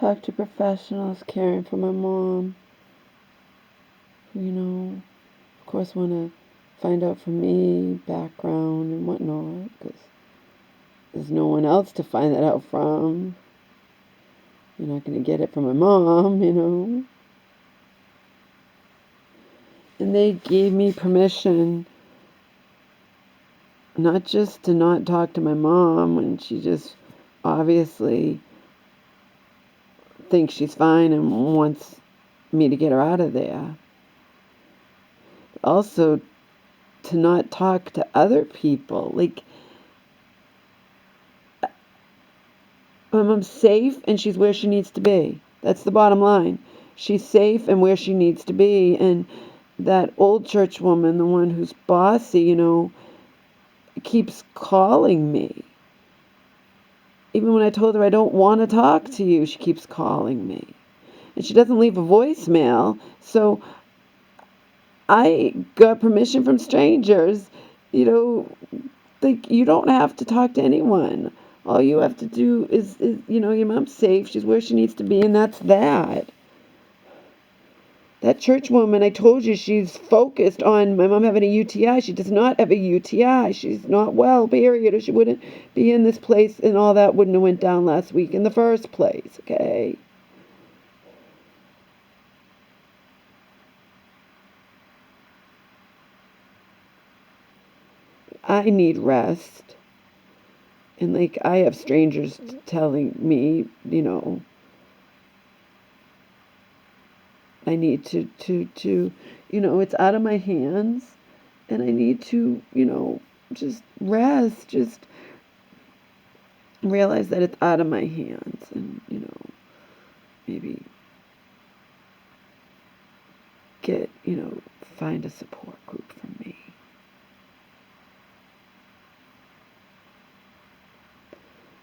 talk to professionals caring for my mom, who, of course want to find out from me, background and whatnot, because there's no one else to find that out from. You're not going to get it from my mom, And they gave me permission not just to not talk to my mom when she just obviously thinks she's fine and wants me to get her out of there, but also to not talk to other people. Like, my mom's safe and she's where she needs to be. That's the bottom line. She's safe and where she needs to be. And that old church woman, the one who's bossy, keeps calling me. Even when I told her I don't want to talk to you, she keeps calling me. And she doesn't leave a voicemail. So I got permission from strangers, like, you don't have to talk to anyone. All you have to do is your mom's safe. She's where she needs to be, and that's that. That church woman, I told you, she's focused on my mom having a UTI. She does not have a UTI. She's not well, period, or she wouldn't be in this place, and all that wouldn't have went down last week in the first place, okay? I need rest. And, like, I have strangers telling me, I need to, it's out of my hands, and I need to, just rest, just realize that it's out of my hands, and, maybe get, find a support group for me.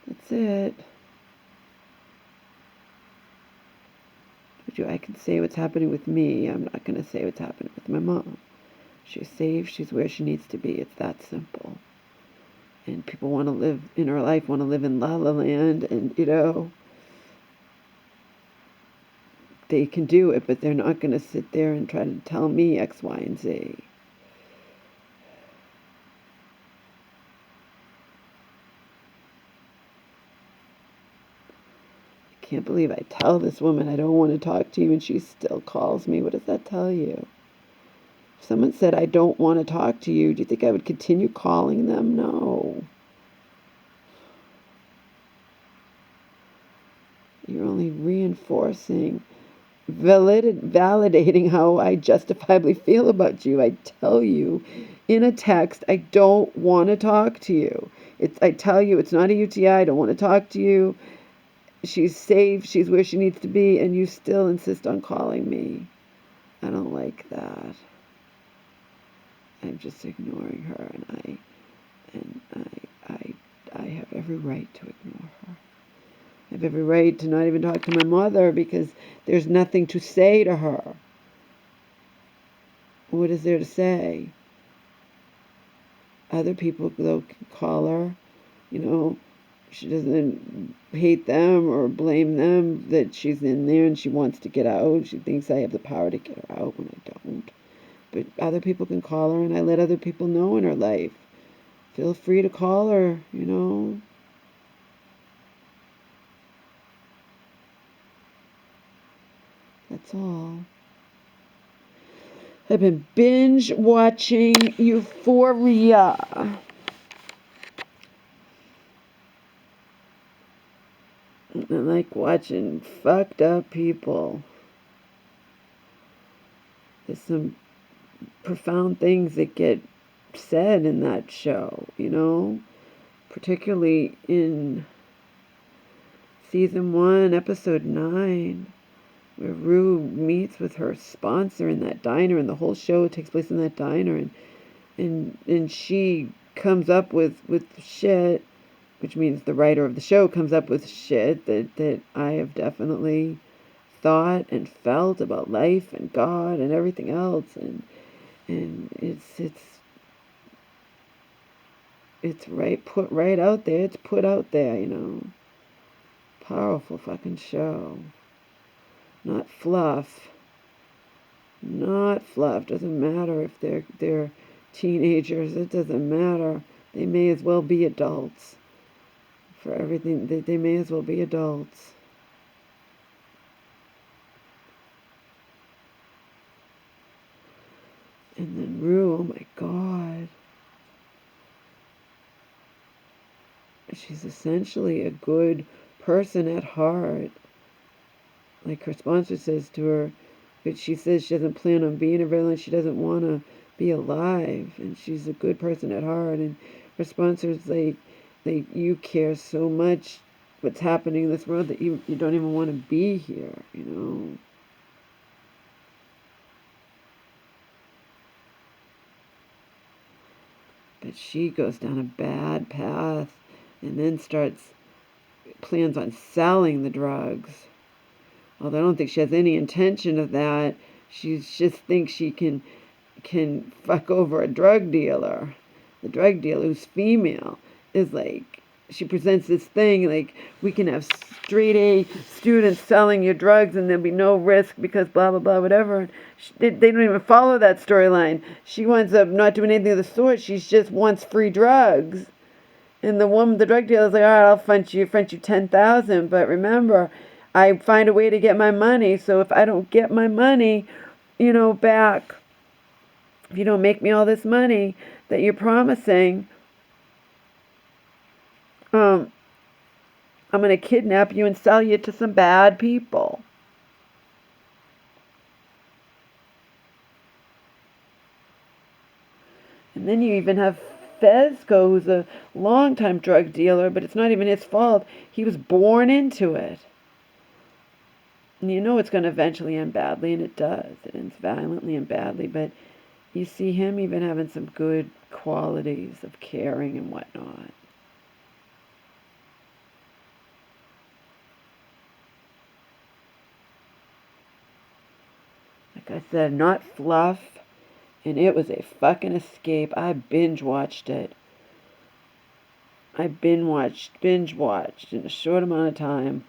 That's it. I can say what's happening with me. I'm not going to say what's happening with my mom. She's safe. She's where she needs to be. It's that simple. And people want to live in her life, want to live in La La Land, and, they can do it, but they're not going to sit there and try to tell me X, Y, and Z. I can't believe I tell this woman I don't want to talk to you and she still calls me. What does that tell you? If someone said I don't want to talk to you, do you think I would continue calling them? No. You're only reinforcing, validating how I justifiably feel about you. I tell you in a text, I don't want to talk to you. I tell you it's not a UTI. I don't want to talk to you. She's safe. She's where she needs to be. And you still insist on calling me. I don't like that. I'm just ignoring her, and I have every right to ignore her. I have every right to not even talk to my mother because there's nothing to say to her. What is there to say? Other people, though, can call her. She doesn't hate them or blame them that she's in there and she wants to get out. She thinks I have the power to get her out when I don't. But other people can call her, and I let other people know in her life. Feel free to call her, That's all. I've been binge watching Euphoria. I like watching fucked up people. There's some profound things that get said in that show, particularly in season 1, episode 9, where Rue meets with her sponsor in that diner, and the whole show takes place in that diner, and she comes up with shit, which means the writer of the show comes up with shit that I have definitely thought and felt about life and God and everything else, and it's right put right out there. It's put out there, Powerful fucking show. Not fluff. Not fluff. Doesn't matter if they're teenagers. It doesn't matter. They may as well be adults. For everything, they may as well be adults. And then Rue, oh my God. She's essentially a good person at heart. Like her sponsor says to her, but she says she doesn't plan on being a villain. She doesn't want to be alive. And she's a good person at heart. And her sponsor's like you care so much what's happening in this world that you don't even want to be here, you know. But she goes down a bad path and then plans on selling the drugs. Although I don't think she has any intention of that. She just thinks she can fuck over a drug dealer. The drug dealer, who's female, is like, she presents this thing like, we can have straight A students selling your drugs and there'll be no risk because blah, blah, blah, whatever. They don't even follow that storyline. She winds up not doing anything of the sort. She just wants free drugs. And the drug dealer's like, all right, I'll front you $10,000. But remember, I find a way to get my money. So if I don't get my money, back, if you don't make me all this money that you're promising, I'm going to kidnap you and sell you to some bad people. And then you even have Fezco, who's a longtime drug dealer, but it's not even his fault. He was born into it. And you know it's going to eventually end badly, and it does. It ends violently and badly, but you see him even having some good qualities of caring and whatnot. Like I said, not fluff, and it was a fucking escape. I binge watched it. I binge watched in a short amount of time.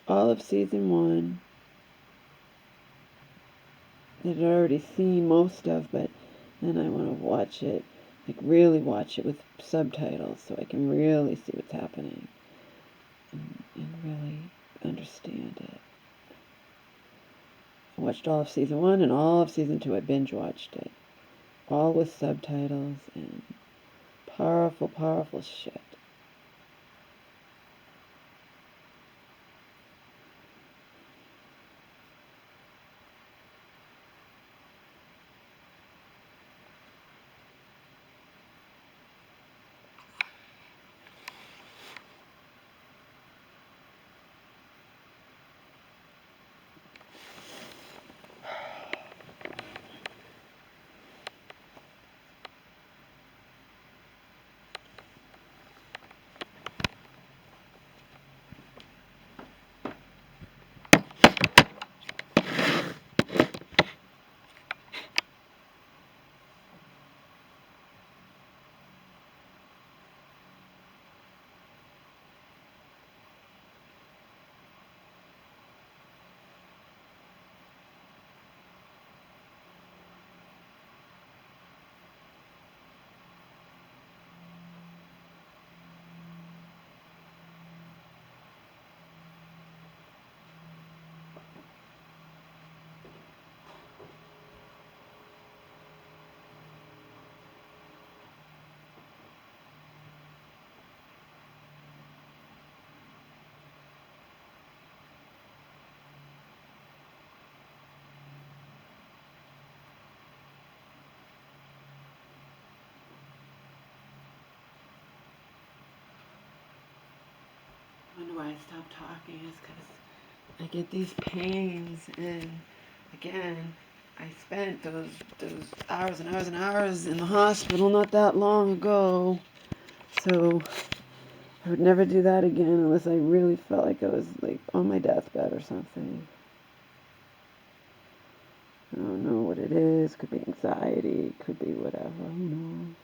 All of season 1 that I'd already seen most of, but then I want to watch it, like really watch it with subtitles so I can really see what's happening and really understand it. I watched all of season 1 and all of season 2. I binge watched it, all with subtitles, and powerful, powerful shit. wonder why I stopped talking is because I get these pains, and again, I spent those hours and hours and hours in the hospital not that long ago. So I would never do that again unless I really felt like I was like on my deathbed or something. I don't know what it is. Could be anxiety. Could be whatever. Who knows?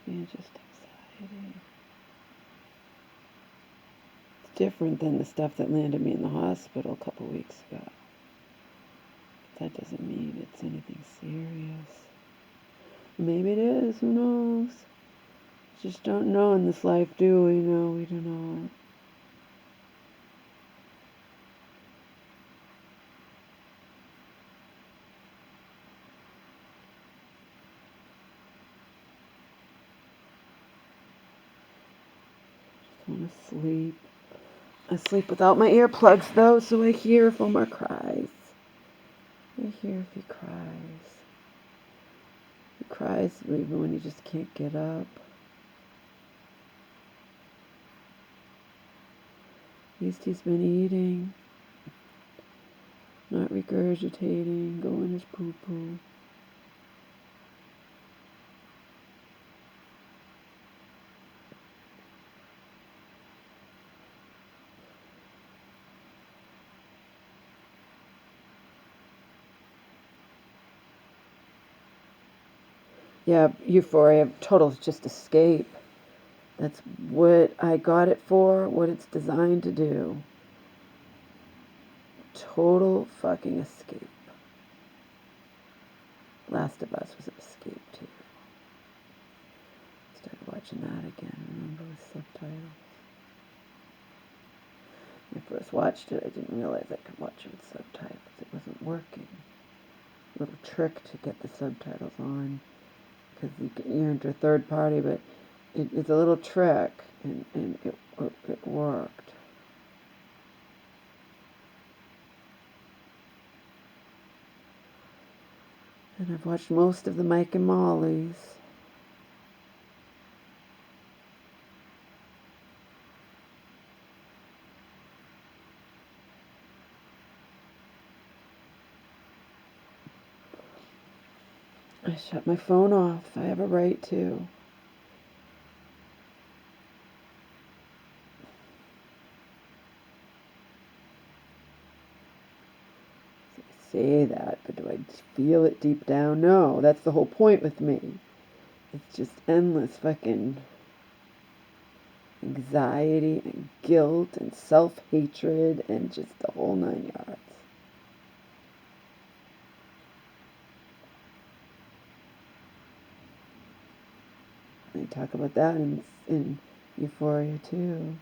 Yeah, just anxiety. It's different than the stuff that landed me in the hospital a couple weeks ago. That doesn't mean it's anything serious. Maybe it is. Who knows? Just don't know in this life, do we? No, we do not. Just want to sleep. I sleep without my earplugs though, so I hear if Omar cries. I hear if he cries. He cries even when he just can't get up. At least he's been eating, not regurgitating, going his poo-poo. Yeah, euphoria, total just escape. That's what I got it for, what it's designed to do. Total fucking escape. Last of Us was an escape too. Started watching that again, remember, with subtitles. When I first watched it, I didn't realize I could watch it with subtitles. It wasn't working. A little trick to get the subtitles on, because you're into a third party, but it's a little trick, and it worked. And I've watched most of the Mike and Molly's. I shut my phone off. I have a right to. I say that, but do I feel it deep down? No, that's the whole point with me. It's just endless fucking anxiety and guilt and self-hatred and just the whole 9 yards. They talk about that in Euphoria too.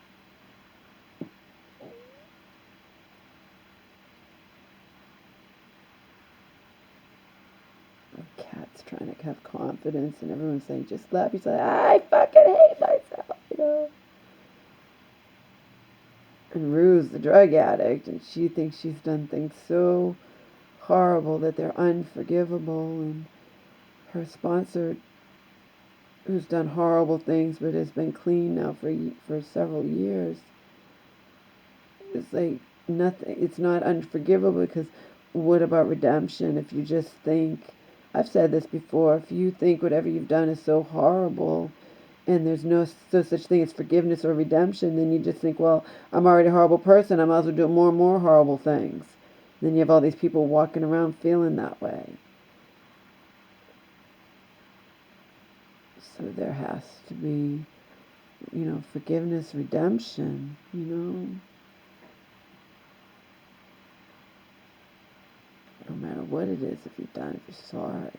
Cat's trying to have confidence, and everyone's saying, just laugh. He's like, I fucking hate myself, you know. And Rue's the drug addict, and she thinks she's done things so horrible that they're unforgivable. And her sponsor, who's done horrible things but has been clean now for several years, is like nothing. It's not unforgivable, because what about redemption? If you just think, I've said this before, if you think whatever you've done is so horrible and there's no such thing as forgiveness or redemption, then you just think, well, I'm already a horrible person, I might as well do more and more horrible things. Then you have all these people walking around feeling that way. So there has to be, forgiveness, redemption, no matter what it is, if you've done, if you're sorry.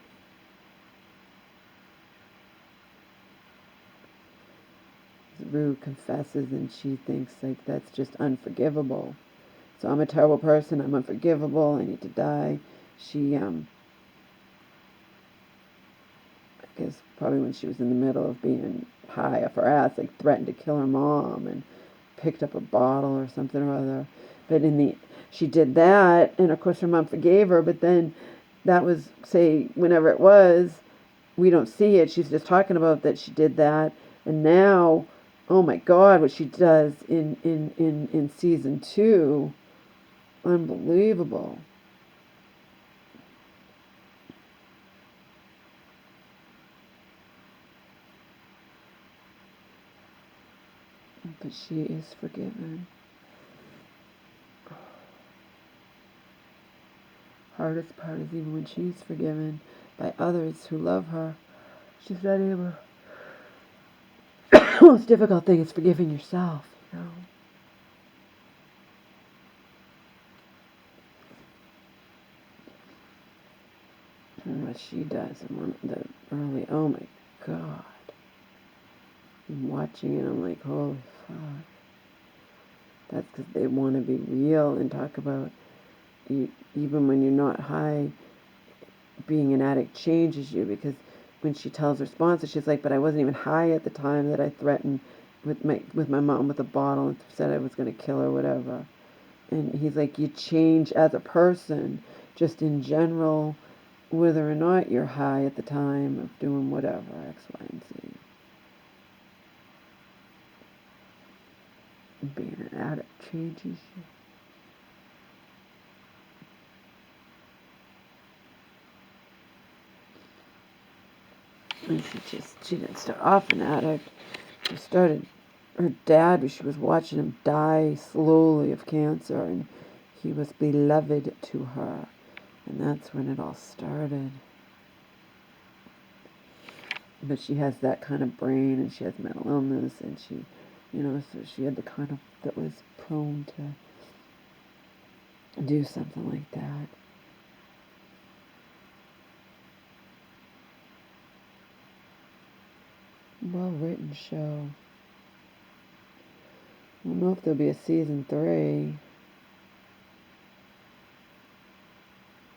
Rue confesses, and she thinks like that's just unforgivable. So I'm a terrible person, I'm unforgivable, I need to die. She, I guess probably when she was in the middle of being high off her ass, like threatened to kill her mom and picked up a bottle or something or other. But she did that, and of course her mom forgave her, but then that was, say, whenever it was, we don't see it. She's just talking about that she did that, and now, oh my God, what she does in season 2, unbelievable. But she is forgiven. Hardest part is even when she's forgiven by others who love her, she's not able. The most difficult thing is forgiving yourself, you know. And what she does in one of the early, oh my God. I'm watching it, I'm like, holy fuck. That's because they want to be real and talk about, even when you're not high, being an addict changes you, because when she tells her sponsor, she's like, but I wasn't even high at the time that I threatened with my mom with a bottle and said I was going to kill her, whatever. And he's like, you change as a person, just in general, whether or not you're high at the time of doing whatever, X, Y, and Z. Being an addict changes you. And she didn't start off an addict. She started, her dad, she was watching him die slowly of cancer, and he was beloved to her. And that's when it all started. But she has that kind of brain, and she has mental illness, and she, so she had the kind of, that was prone to do something like that. Well written show. I don't know if there'll be a season 3.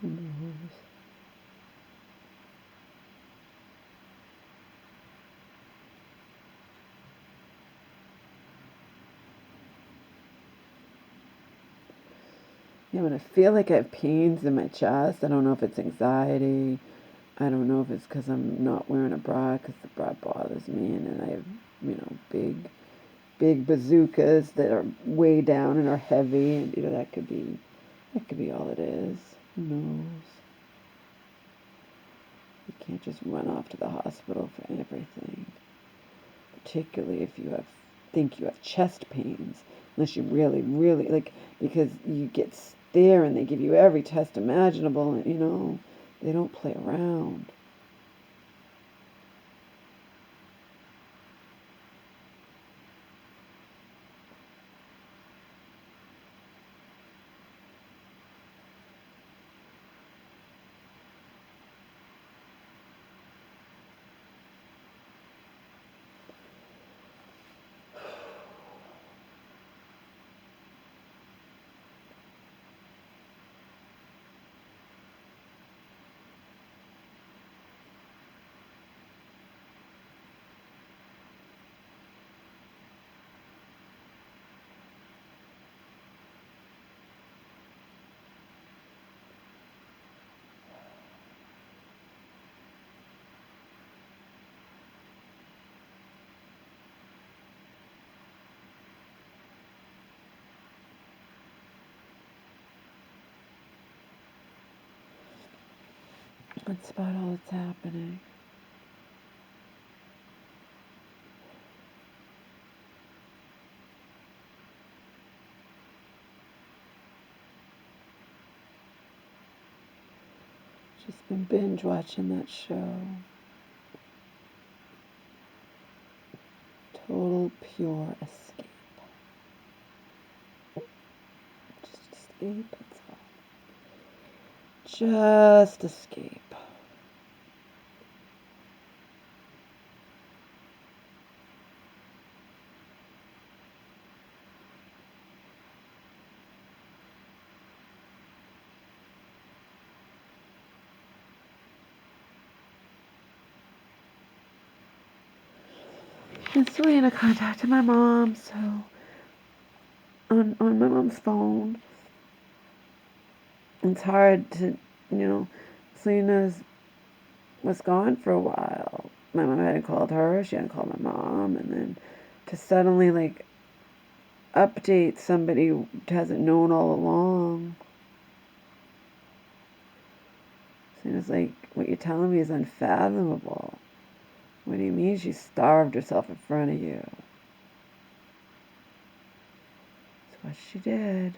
Who knows? Yeah, when I feel like I have pains in my chest, I don't know if it's anxiety. I don't know if it's because I'm not wearing a bra, because the bra bothers me, and then I have, big bazookas that are way down and are heavy, and that could be all it is. Who knows? You can't just run off to the hospital for everything, particularly if think you have chest pains, unless you really, really, like, because you get there and they give you every test imaginable, and they don't play around. That's about all that's happening. Just been binge watching that show. Total pure escape. Just escape, that's all. Just escape. And Selena contacted my mom, so on my mom's phone. It's hard to, Selena's was gone for a while. My mom hadn't called her, she hadn't called my mom, and then to suddenly, like, update somebody who hasn't known all along. Selena's like, what you're telling me is unfathomable. What do you mean she starved herself in front of you? That's what she did.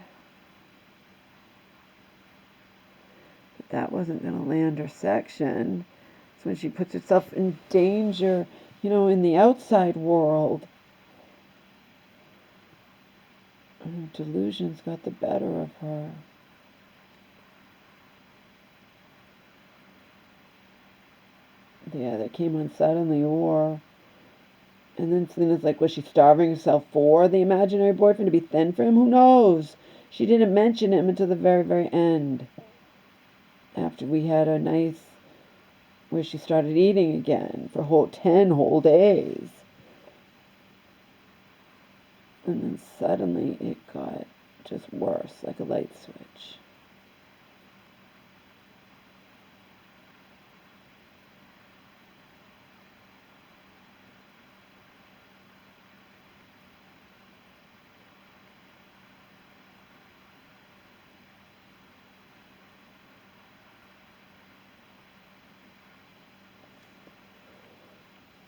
But that wasn't going to land her section. It's when she puts herself in danger, in the outside world. And delusions got the better of her. Yeah, that came on suddenly, and then Selena's like, was she starving herself for the imaginary boyfriend to be thin for him? Who knows? She didn't mention him until the very, very end. After we had a nice, where she started eating again for 10 whole days. And then suddenly it got just worse, like a light switch.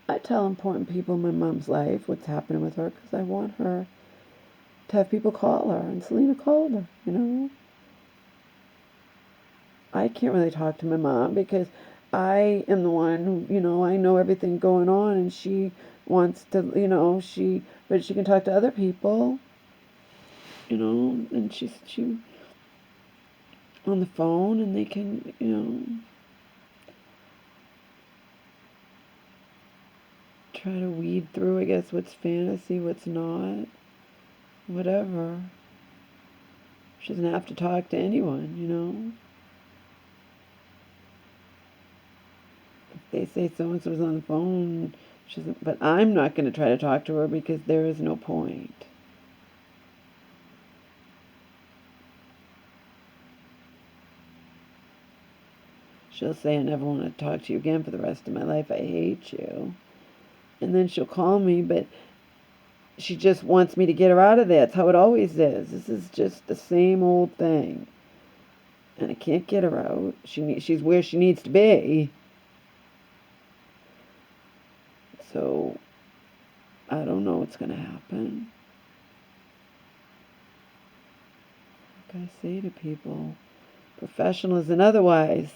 I tell important people in my mom's life what's happening with her because I want her to have people call her. And Selena called her. I can't really talk to my mom because I am the one who, I know everything going on, and she wants to, but she can talk to other people, and she on the phone, and they can, try to weed through, I guess, what's fantasy, what's not, whatever. She doesn't have to talk to anyone. If they say so-and-so's on the phone, she doesn't, but I'm not going to try to talk to her because there is no point. She'll say, I never want to talk to you again for the rest of my life. I hate you. And then she'll call me, but she just wants me to get her out of there. That's how it always is. This is just the same old thing. And I can't get her out. She's where she needs to be. So I don't know what's going to happen. Like I say to people, professionals and otherwise,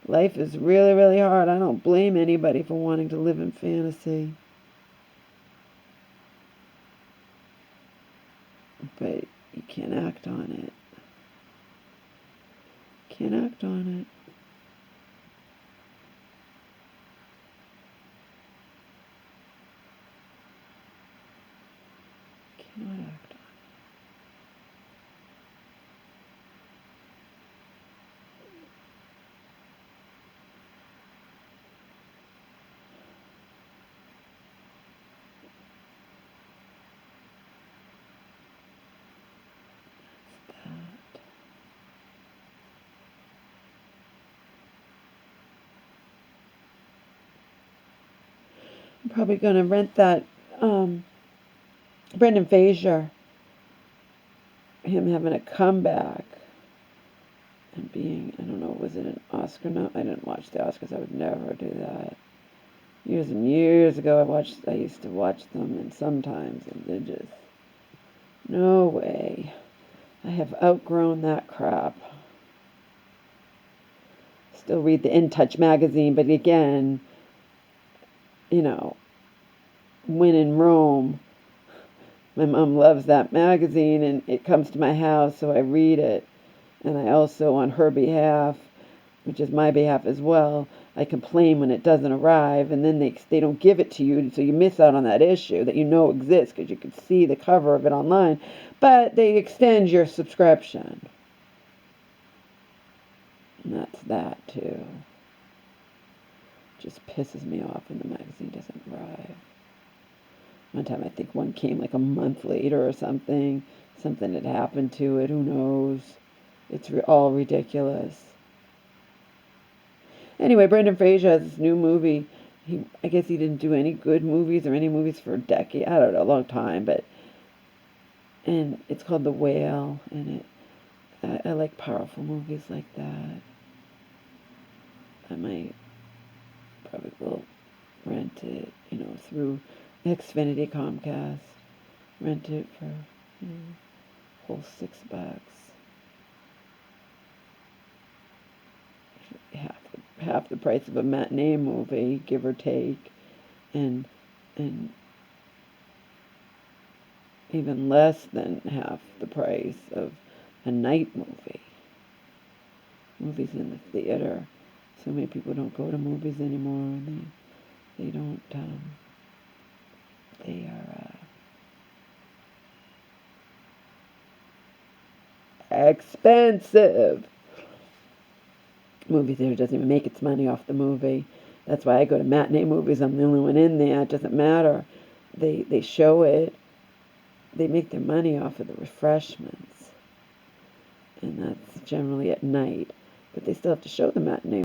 life is really, really hard. I don't blame anybody for wanting to live in fantasy. But you can't act on it. Can't act on it. Cannot act on that. I'm probably going to rent that Brendan Fraser, him having a comeback and being, I don't know, was it an Oscar? No, I didn't watch the Oscars. I would never do that. Years and years ago, I used to watch them, and sometimes, and they're just, no way. I have outgrown that crap. Still read the In Touch magazine, but again, when in Rome, my mom loves that magazine, and it comes to my house, so I read it. And I also, on her behalf, which is my behalf as well, I complain when it doesn't arrive, and then they don't give it to you, so you miss out on that issue that exists because you can see the cover of it online, but they extend your subscription. And that's that, too. Just pisses me off when the magazine doesn't arrive. One time I think one came like a month later or something. Something had happened to it, who knows. It's all ridiculous. Anyway, Brendan Fraser has this new movie. I guess he didn't do any good movies or any movies for a decade. I don't know, a long time, and it's called The Whale, and I like powerful movies like that. I might probably will rent it, through Xfinity, Comcast. Rent it for, whole $6. Half the price of a matinee movie, give or take, and even less than half the price of a night movie. Movies in the theater. So many people don't go to movies anymore. They don't. They are expensive. Movie theater doesn't even make its money off the movie. That's why I go to matinee movies. I'm the only one in there. It doesn't matter. They show it. They make their money off of the refreshments, and that's generally at night. But they still have to show the matinee